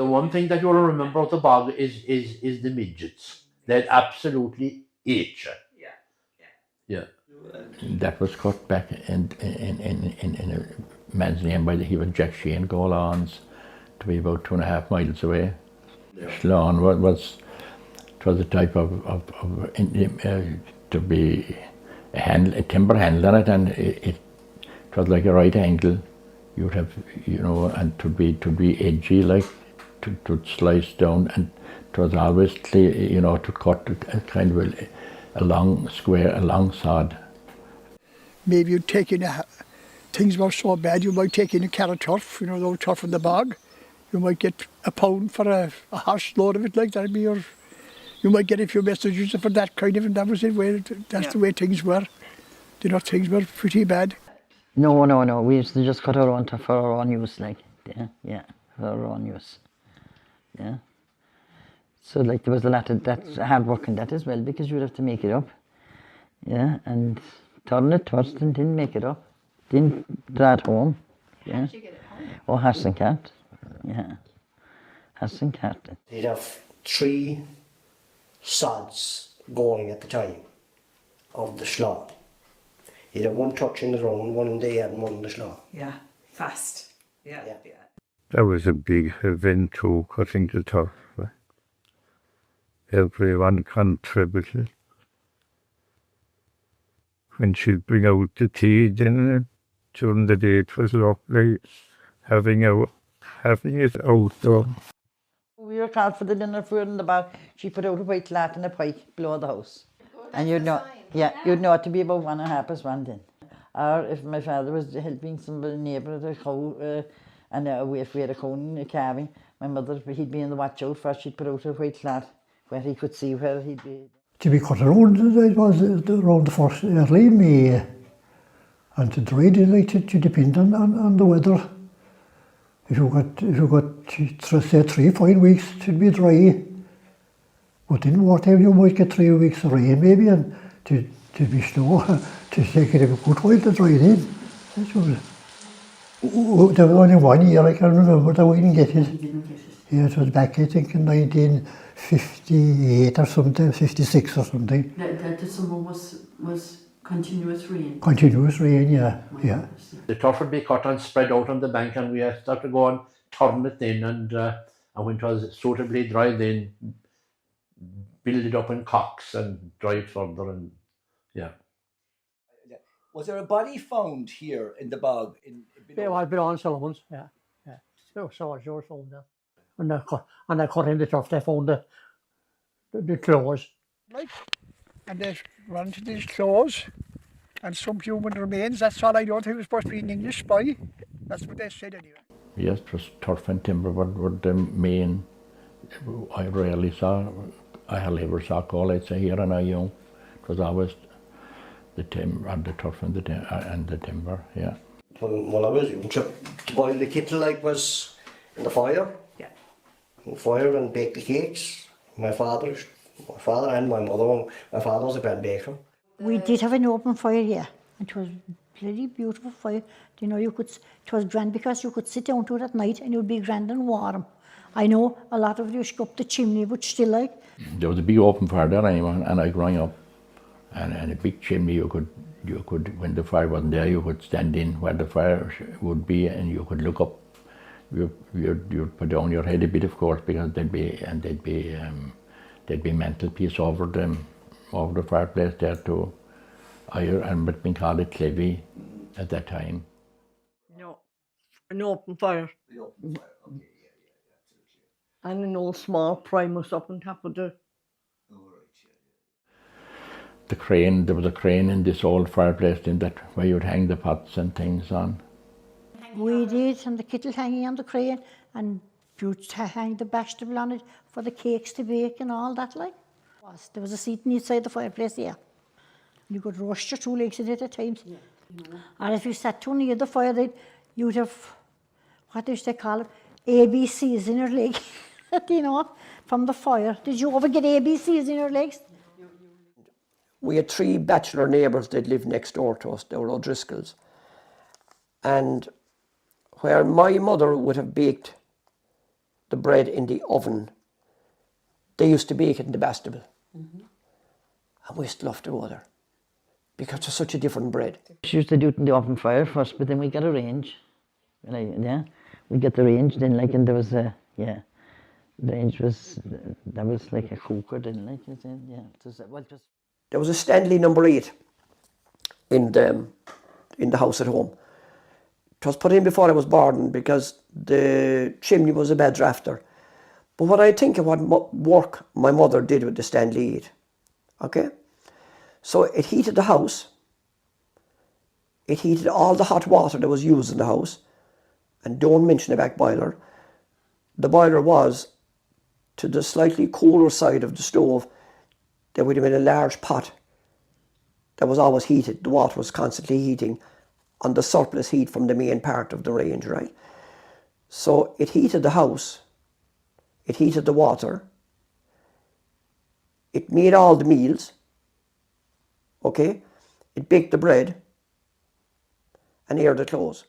one thing that you'll remember of the bog is the midgets. They'd absolutely ate you. Yeah. That was cut back in a man's name by he was Jack Shane Golans to be about 2.5 miles away. Yeah. Slán was a type of to be a timber handle on it, and it was like a right angle. You'd have, and to be edgy, like to slice down, and it was always clear, to cut a kind of a long square, a long sod. Maybe you'd take in things were so bad, you might take in a carrot turf, the old turf in the bog. You might get £1 for a horse load of it, like that'd be your. You might get a few messages for that kind of, and that was it. That's the way things were. Things were pretty bad. No. We used to just cut our own turf for our own use, like, for our own use. Yeah. So, like, there was a lot of that hard work in that as well, because you'd have to make it up. Yeah, and turn it first and didn't make it up. Didn't draw it home. Yeah. How did you get it home? Oh, horse and cart. Yeah. Horse and cart. They'd have 3 sods going at the time of the slot. You'd have 1 touch in the ground, 1 in the air and 1 in the slot. Yeah, fast. Yeah. That was a big event too, cutting the turf. Everyone contributed. When she'd bring out the tea dinner during the day, it was lovely having it outdoor. We were called for the dinner food in the bog. She put out a white lat and a pike below the house. And you'd know it to be about 1.5 then. Or if my father was helping some neighbour at a cow, and if we had a cow in a calving, my mother, he'd be in the watch out first, she'd put out a white lat where he could see where he'd be. To be cut around, it was around the first early May, and to dry it to depend on the weather. If you got say 3 fine weeks to be dry, but in wartime you might get 3 weeks of rain maybe, and to be snow, to take it a good while to dry it in. There was only 1 year I can remember that we didn't get it. Yeah, it was back I think in 1958 or something, 56 or something. That the summer was continuous rain? Continuous rain, yeah. The turf would be cut and spread out on the bank, and we had to go and turn it in, and when it was suitably dry, then build it up in cocks and dry it further, and Was there a body found here in the bog? It was below Sullivan's, yeah. So George found that. And they cut in the turf, they found the claws. And they ran to these claws and some human remains. That's all I don't think it was supposed to be an English spy. That's what they said anyway. Yes, it was turf and timber were the main. I rarely saw, I hardly ever saw collites here in Ione. It was always the timber and the turf and the timber, yeah. When I was young, to boil the kettle like was in the fire. Yeah. In the fire and bake the cakes. My father and my mother, my father was a bad baker. We did have an open fire here. It was a bloody beautiful fire. It was grand because you could sit down to it at night and it would be grand and warm. I know a lot of you go up the chimney, but still like. There was a big open fire there anyway, and I growing up, and a big chimney. You could, when the fire wasn't there, you could stand in where the fire would be, and you could look up. You'd put down your head a bit, of course, because there'd be mantelpiece over the fireplace there too. And it been called a clevy at that time. No, an open fire. The open fire, okay, yeah, absolutely. And an old small primus up on top of the... Oh, right, yeah. The crane, there was a crane in this old fireplace in that where you'd hang the pots and things on. We did, and the kettle hanging on the crane, and you'd hang the vegetable on it for the cakes to bake and all that like. There was a seat inside the fireplace there. You could roast your 2 legs in it at times. Yeah. And if you sat too near the fire, then you'd have, what did they call it, ABCs in your leg, from the fire. Did you ever get ABCs in your legs? We had 3 bachelor neighbours that lived next door to us. They were O'Driscolls. And where my mother would have baked the bread in the oven. They used to bake it in the Bastable. And we used to love to go there because it's such a different bread. She used to do it in the oven fire first, but then we got a range. Yeah, we get the range then, like, and there was a, yeah, the range was, that was like a cooker then, like, yeah. It was, well, just... There was a Stanley number 8 in the house at home. It was put in before I was born because the chimney was a bad drafter. But what I think of what work my mother did with the Stanley 8, okay? So it heated the house, it heated all the hot water that was used in the house, and don't mention the back boiler. The boiler was to the slightly cooler side of the stove. There would have been a large pot that was always heated. The water was constantly heating on the surplus heat from the main part of the range, right? So it heated the house, it heated the water, it made all the meals, okay? It baked the bread and aired the clothes.